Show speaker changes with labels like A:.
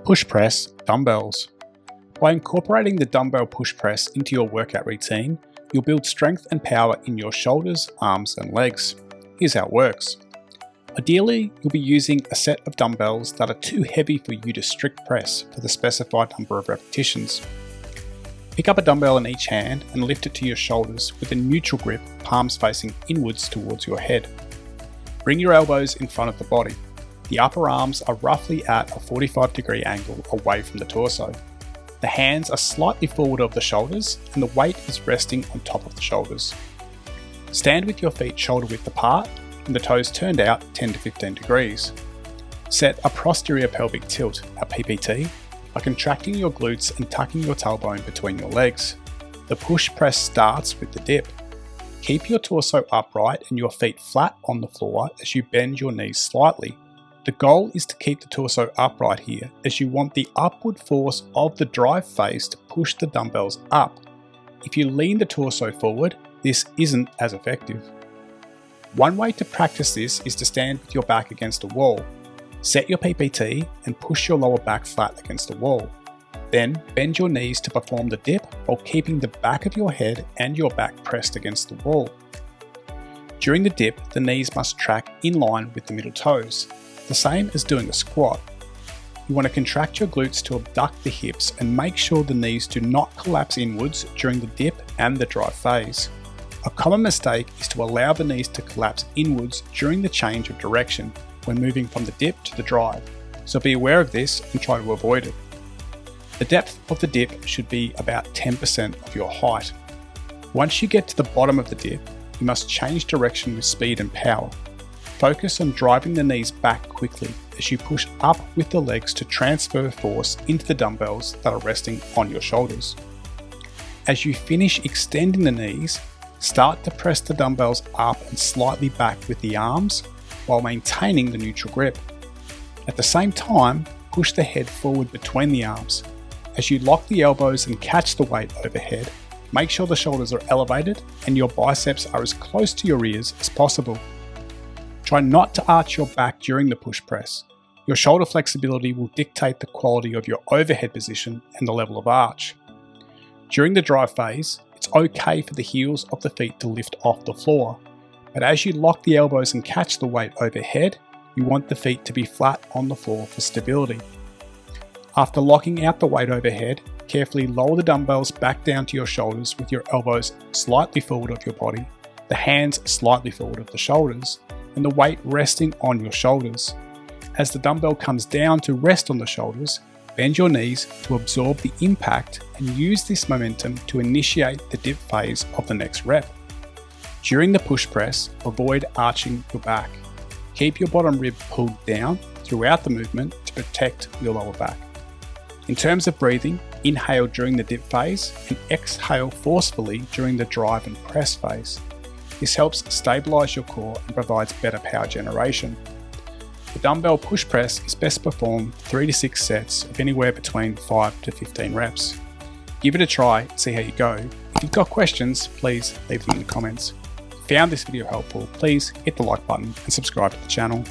A: Push press dumbbells. By incorporating the dumbbell push press into your workout routine, you'll build strength and power in your shoulders, arms and legs. Here's how it works. Ideally, you'll be using a set of dumbbells that are too heavy for you to strict press for the specified number of repetitions. Pick up a dumbbell in each hand and lift it to your shoulders with a neutral grip, palms facing inwards towards your head. Bring your elbows in front of the body. The upper arms are roughly at a 45-degree angle away from the torso. The hands are slightly forward of the shoulders and the weight is resting on top of the shoulders. Stand with your feet shoulder width apart and the toes turned out 10 to 15 degrees. Set a posterior pelvic tilt, a PPT, by contracting your glutes and tucking your tailbone between your legs. The push press starts with the dip. Keep your torso upright and your feet flat on the floor as you bend your knees slightly. The goal is to keep the torso upright here as you want the upward force of the drive phase to push the dumbbells up. If you lean the torso forward, this isn't as effective. One way to practice this is to stand with your back against a wall. Set your PPT and push your lower back flat against the wall. Then bend your knees to perform the dip while keeping the back of your head and your back pressed against the wall. During the dip, the knees must track in line with the middle toes, the same as doing a squat. You want to contract your glutes to abduct the hips and make sure the knees do not collapse inwards during the dip and the drive phase. A common mistake is to allow the knees to collapse inwards during the change of direction when moving from the dip to the drive, so be aware of this and try to avoid it. The depth of the dip should be about 10% of your height. Once you get to the bottom of the dip, you must change direction with speed and power. Focus on driving the knees back quickly as you push up with the legs to transfer force into the dumbbells that are resting on your shoulders. As you finish extending the knees, start to press the dumbbells up and slightly back with the arms while maintaining the neutral grip. At the same time, push the head forward between the arms. As you lock the elbows and catch the weight overhead, make sure the shoulders are elevated and your biceps are as close to your ears as possible. Try not to arch your back during the push press. Your shoulder flexibility will dictate the quality of your overhead position and the level of arch. During the drive phase, it's okay for the heels of the feet to lift off the floor, but as you lock the elbows and catch the weight overhead, you want the feet to be flat on the floor for stability. After locking out the weight overhead, carefully lower the dumbbells back down to your shoulders with your elbows slightly forward of your body, the hands slightly forward of the shoulders, and the weight resting on your shoulders. As the dumbbell comes down to rest on the shoulders, bend your knees to absorb the impact and use this momentum to initiate the dip phase of the next rep. During the push press, avoid arching your back. Keep your bottom rib pulled down throughout the movement to protect your lower back. In terms of breathing, inhale during the dip phase and exhale forcefully during the drive and press phase. This helps stabilize your core and provides better power generation. The dumbbell push press is best performed 3 to 6 sets of anywhere between 5 to 15 reps. Give it a try and see how you go. If you've got questions, please leave them in the comments. If you found this video helpful, please hit the like button and subscribe to the channel.